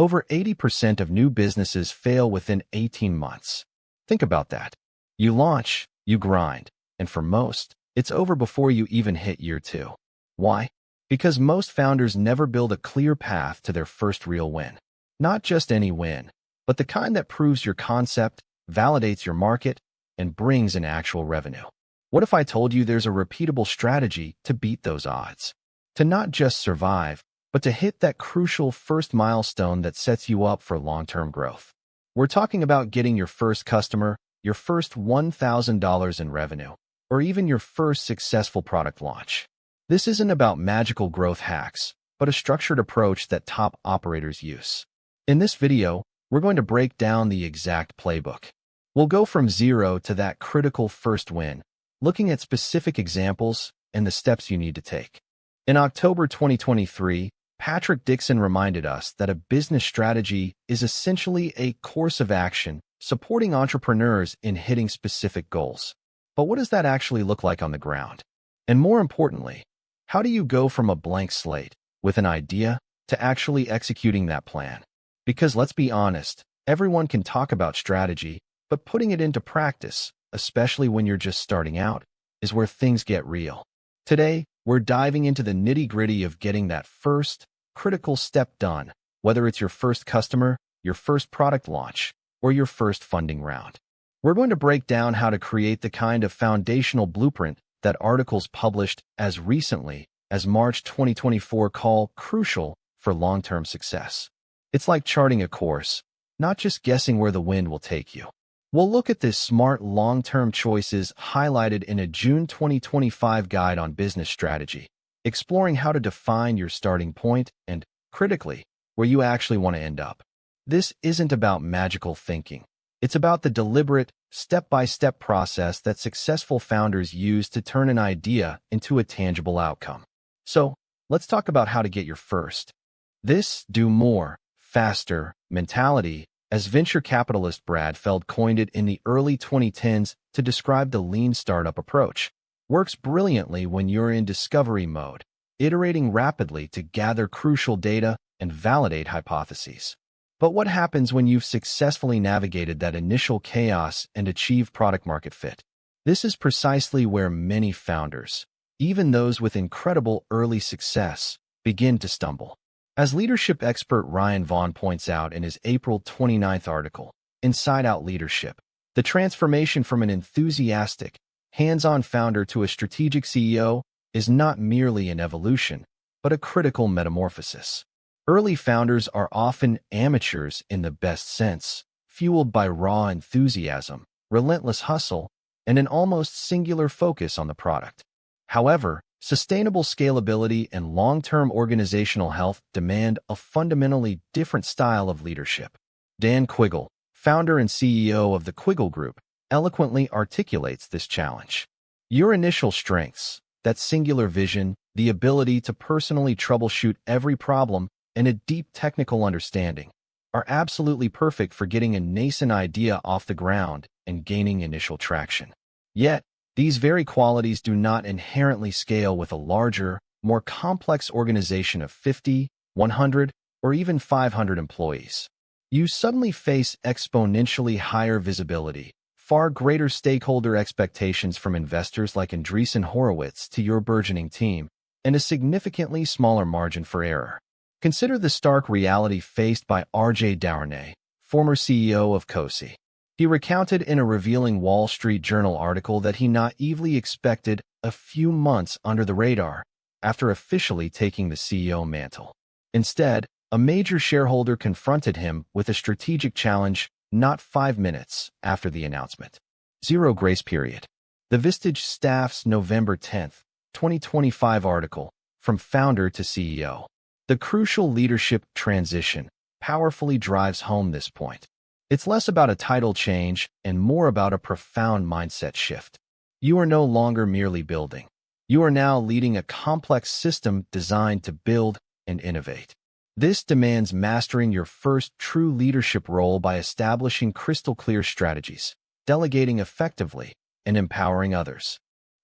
Over 80% of new businesses fail within 18 months. Think about that. You launch, you grind, and for most, it's over before you even hit year 2. Why? Because most founders never build a clear path to their first real win. Not just any win, but the kind that proves your concept, validates your market, and brings in actual revenue. What if I told you there's a repeatable strategy to beat those odds? To not just survive, but to hit that crucial first milestone that sets you up for long-term growth. We're talking about getting your first customer, your first $1,000 in revenue, or even your first successful product launch. This isn't about magical growth hacks, but a structured approach that top operators use. In this video, we're going to break down the exact playbook. We'll go from zero to that critical first win, looking at specific examples and the steps you need to take. In October 2023, Patrick Dixon reminded us that a business strategy is essentially a course of action supporting entrepreneurs in hitting specific goals. But what does that actually look like on the ground? And more importantly, how do you go from a blank slate with an idea to actually executing that plan? Because let's be honest, everyone can talk about strategy, but putting it into practice, especially when you're just starting out, is where things get real. Today, we're diving into the nitty-gritty of getting that first, critical step done, whether it's your first customer, your first product launch, or your first funding round. We're going to break down how to create the kind of foundational blueprint that articles published as recently as March 2024 call crucial for long-term success. It's like charting a course, not just guessing where the wind will take you. We'll look at the smart long-term choices highlighted in a June 2025 guide on business strategy, exploring how to define your starting point and, critically, where you actually want to end up. This isn't about magical thinking. It's about the deliberate, step-by-step process that successful founders use to turn an idea into a tangible outcome. So, let's talk about how to get your first. This do more, faster mentality, as venture capitalist Brad Feld coined it in the early 2010s to describe the lean startup approach, works brilliantly when you're in discovery mode, iterating rapidly to gather crucial data and validate hypotheses. But what happens when you've successfully navigated that initial chaos and achieved product-market fit? This is precisely where many founders, even those with incredible early success, begin to stumble. As leadership expert Ryan Vaughn points out in his April 29th article, Inside Out Leadership, the transformation from an enthusiastic, hands-on founder to a strategic CEO is not merely an evolution, but a critical metamorphosis. Early founders are often amateurs in the best sense, fueled by raw enthusiasm, relentless hustle, and an almost singular focus on the product. However, sustainable scalability and long-term organizational health demand a fundamentally different style of leadership. Dan Quiggle, founder and CEO of the Quiggle Group, eloquently articulates this challenge. Your initial strengths, that singular vision, the ability to personally troubleshoot every problem, and a deep technical understanding, are absolutely perfect for getting a nascent idea off the ground and gaining initial traction. Yet, these very qualities do not inherently scale with a larger, more complex organization of 50, 100, or even 500 employees. You suddenly face exponentially higher visibility, far greater stakeholder expectations from investors like Andreessen Horowitz to your burgeoning team, and a significantly smaller margin for error. Consider the stark reality faced by R.J. Dournay, former CEO of COSI. He recounted in a revealing Wall Street Journal article that he naively expected a few months under the radar after officially taking the CEO mantle. Instead, a major shareholder confronted him with a strategic challenge not 5 minutes after the announcement. Zero grace period. The Vistage staff's November 10, 2025 article, From Founder to CEO. The crucial leadership transition powerfully drives home this point. It's less about a title change and more about a profound mindset shift. You are no longer merely building. You are now leading a complex system designed to build and innovate. This demands mastering your first true leadership role by establishing crystal-clear strategies, delegating effectively, and empowering others.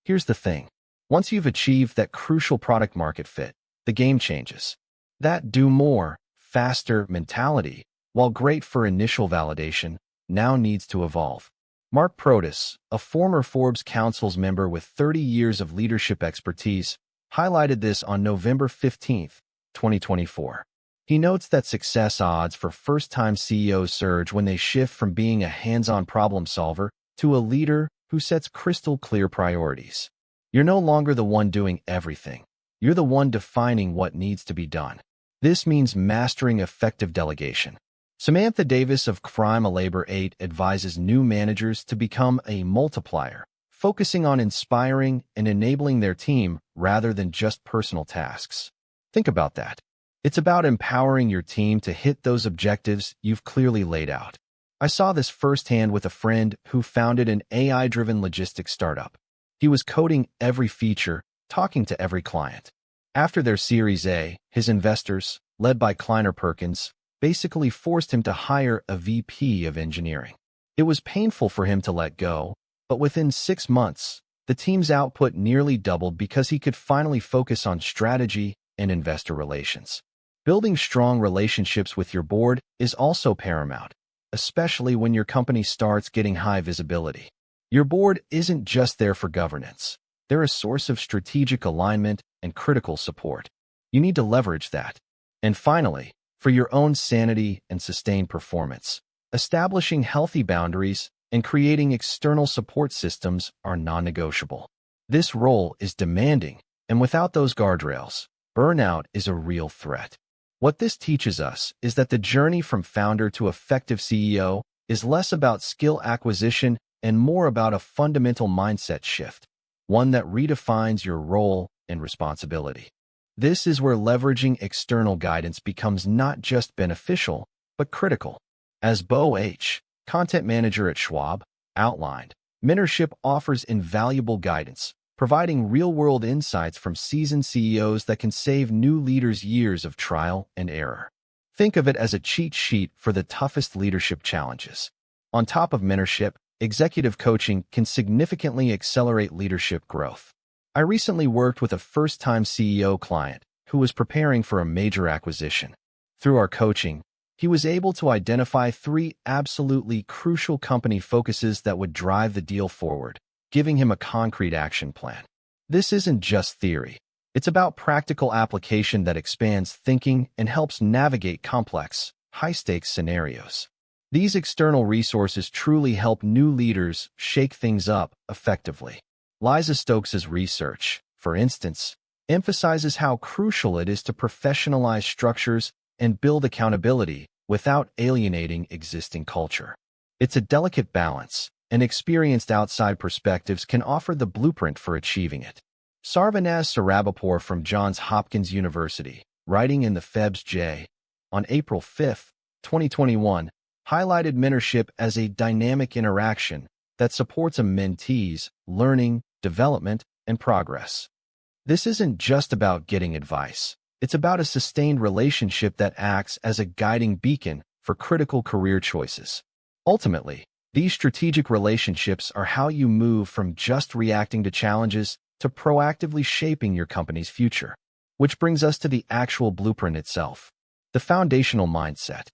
Here's the thing. Once you've achieved that crucial product-market fit, the game changes. That do more, faster mentality, while great for initial validation, now needs to evolve. Mark Protus, a former Forbes Council's member with 30 years of leadership expertise, highlighted this on November 15, 2024. He notes that success odds for first-time CEOs surge when they shift from being a hands-on problem solver to a leader who sets crystal-clear priorities. You're no longer the one doing everything. You're the one defining what needs to be done. This means mastering effective delegation. Samantha Davis of Crime a Labor 8 advises new managers to become a multiplier, focusing on inspiring and enabling their team rather than just personal tasks. Think about that. It's about empowering your team to hit those objectives you've clearly laid out. I saw this firsthand with a friend who founded an AI-driven logistics startup. He was coding every feature, talking to every client. After their Series A, his investors, led by Kleiner Perkins, basically forced him to hire a VP of engineering. It was painful for him to let go, but within 6 months, the team's output nearly doubled because he could finally focus on strategy and investor relations. Building strong relationships with your board is also paramount, especially when your company starts getting high visibility. Your board isn't just there for governance. They're a source of strategic alignment and critical support. You need to leverage that. And finally, for your own sanity and sustained performance, establishing healthy boundaries and creating external support systems are non-negotiable. This role is demanding, and without those guardrails, burnout is a real threat. What this teaches us is that the journey from founder to effective CEO is less about skill acquisition and more about a fundamental mindset shift, one that redefines your role and responsibility. This is where leveraging external guidance becomes not just beneficial, but critical. As Bo H., content manager at Schwab, outlined, mentorship offers invaluable guidance, providing real-world insights from seasoned CEOs that can save new leaders years of trial and error. Think of it as a cheat sheet for the toughest leadership challenges. On top of mentorship, executive coaching can significantly accelerate leadership growth. I recently worked with a first-time CEO client who was preparing for a major acquisition. Through our coaching, he was able to identify 3 absolutely crucial company focuses that would drive the deal forward, giving him a concrete action plan. This isn't just theory. It's about practical application that expands thinking and helps navigate complex, high-stakes scenarios. These external resources truly help new leaders shake things up effectively. Liza Stokes's research, for instance, emphasizes how crucial it is to professionalize structures and build accountability without alienating existing culture. It's a delicate balance, and experienced outside perspectives can offer the blueprint for achieving it. Sarvanaz Sarabapur from Johns Hopkins University, writing in the Febs J. on April 5, 2021, highlighted mentorship as a dynamic interaction that supports a mentee's learning, development, and progress. This isn't just about getting advice. It's about a sustained relationship that acts as a guiding beacon for critical career choices. Ultimately, these strategic relationships are how you move from just reacting to challenges to proactively shaping your company's future. Which brings us to the actual blueprint itself, the foundational mindset.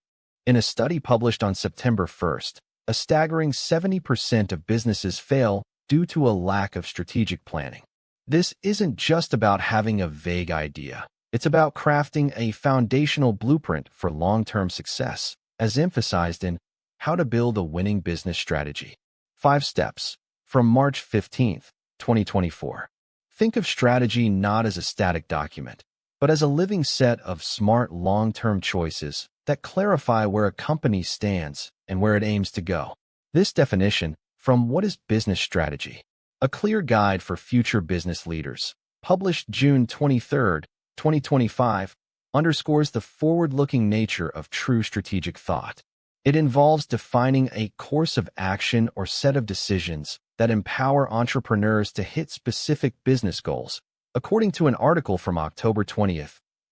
In a study published on September 1st, a staggering 70% of businesses fail due to a lack of strategic planning. This isn't just about having a vague idea. It's about crafting a foundational blueprint for long-term success, as emphasized in How to Build a Winning Business Strategy. 5 Steps, from March 15, 2024. Think of strategy not as a static document, but as a living set of smart long-term choices that clarify where a company stands and where it aims to go. This definition, from What is Business Strategy? A Clear Guide for Future Business Leaders, published June 23, 2025, underscores the forward-looking nature of true strategic thought. It involves defining a course of action or set of decisions that empower entrepreneurs to hit specific business goals, according to an article from October 20,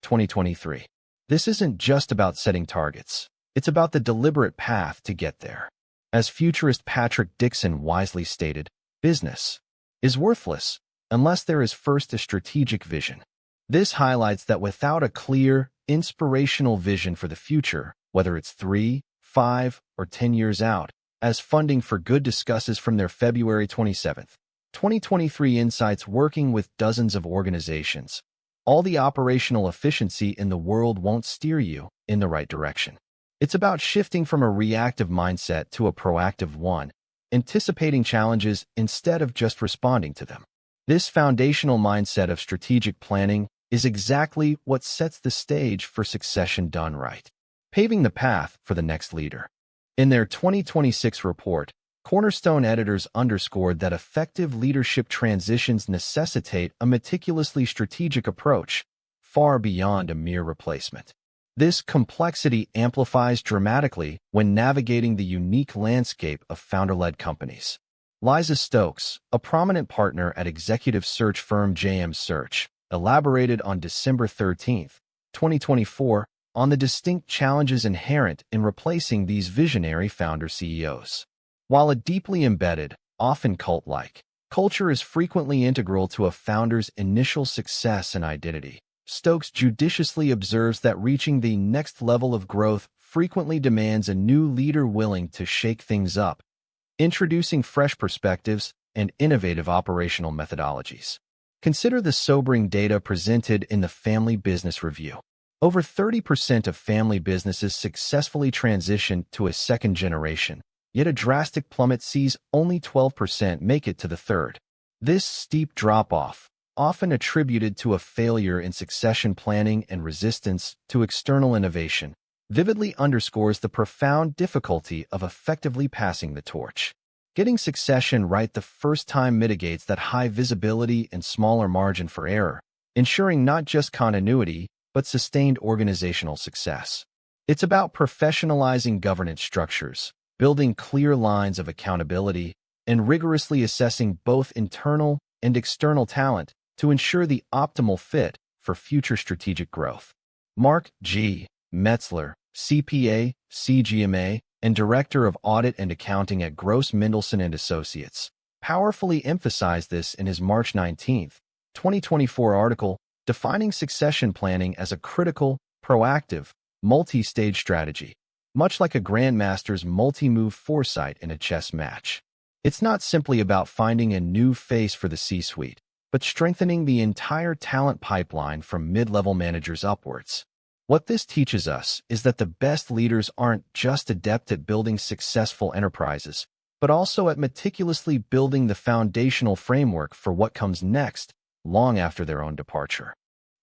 2023. This isn't just about setting targets. It's about the deliberate path to get there. As futurist Patrick Dixon wisely stated, business is worthless unless there is first a strategic vision. This highlights that without a clear, inspirational vision for the future, whether it's 3, 5, or 10 years out, as Funding for Good discusses from their February 27, 2023 insights working with dozens of organizations. All the operational efficiency in the world won't steer you in the right direction. It's about shifting from a reactive mindset to a proactive one, anticipating challenges instead of just responding to them. This foundational mindset of strategic planning is exactly what sets the stage for succession done right, paving the path for the next leader. In their 2026 report, Cornerstone editors underscored that effective leadership transitions necessitate a meticulously strategic approach, far beyond a mere replacement. This complexity amplifies dramatically when navigating the unique landscape of founder-led companies. Liza Stokes, a prominent partner at executive search firm JM Search, elaborated on December 13, 2024, on the distinct challenges inherent in replacing these visionary founder CEOs. While a deeply embedded, often cult-like, culture is frequently integral to a founder's initial success and identity, Stokes judiciously observes that reaching the next level of growth frequently demands a new leader willing to shake things up, introducing fresh perspectives and innovative operational methodologies. Consider the sobering data presented in the Family Business Review. Over 30% of family businesses successfully transition to a second generation, yet a drastic plummet sees only 12% make it to the third. This steep drop-off, often attributed to a failure in succession planning and resistance to external innovation, vividly underscores the profound difficulty of effectively passing the torch. Getting succession right the first time mitigates that high visibility and smaller margin for error, ensuring not just continuity, but sustained organizational success. It's about professionalizing governance structures, building clear lines of accountability, and rigorously assessing both internal and external talent to ensure the optimal fit for future strategic growth. Mark G. Metzler, CPA, CGMA, and Director of Audit and Accounting at Gross Mendelsohn and Associates, powerfully emphasized this in his March 19, 2024 article, defining succession planning as a critical, proactive, multi-stage strategy, much like a grandmaster's multi-move foresight in a chess match. It's not simply about finding a new face for the C-suite, but strengthening the entire talent pipeline from mid-level managers upwards. What this teaches us is that the best leaders aren't just adept at building successful enterprises, but also at meticulously building the foundational framework for what comes next, long after their own departure.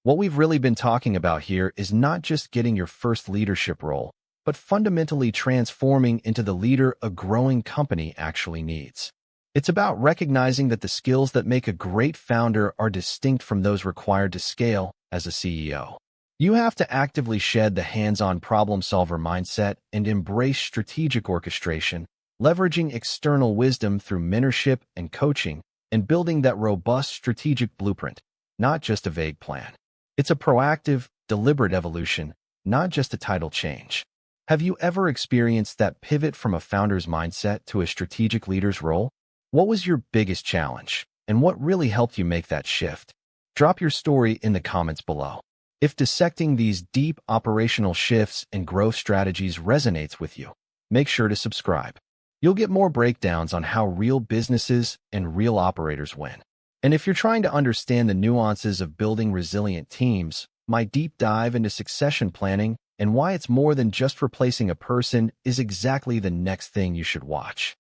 What we've really been talking about here is not just getting your first leadership role, but fundamentally transforming into the leader a growing company actually needs. It's about recognizing that the skills that make a great founder are distinct from those required to scale as a CEO. You have to actively shed the hands-on problem-solver mindset and embrace strategic orchestration, leveraging external wisdom through mentorship and coaching, and building that robust strategic blueprint, not just a vague plan. It's a proactive, deliberate evolution, not just a title change. Have you ever experienced that pivot from a founder's mindset to a strategic leader's role? What was your biggest challenge, and what really helped you make that shift? Drop your story in the comments below. If dissecting these deep operational shifts and growth strategies resonates with you, make sure to subscribe. You'll get more breakdowns on how real businesses and real operators win. And if you're trying to understand the nuances of building resilient teams, my deep dive into succession planning and why it's more than just replacing a person is exactly the next thing you should watch.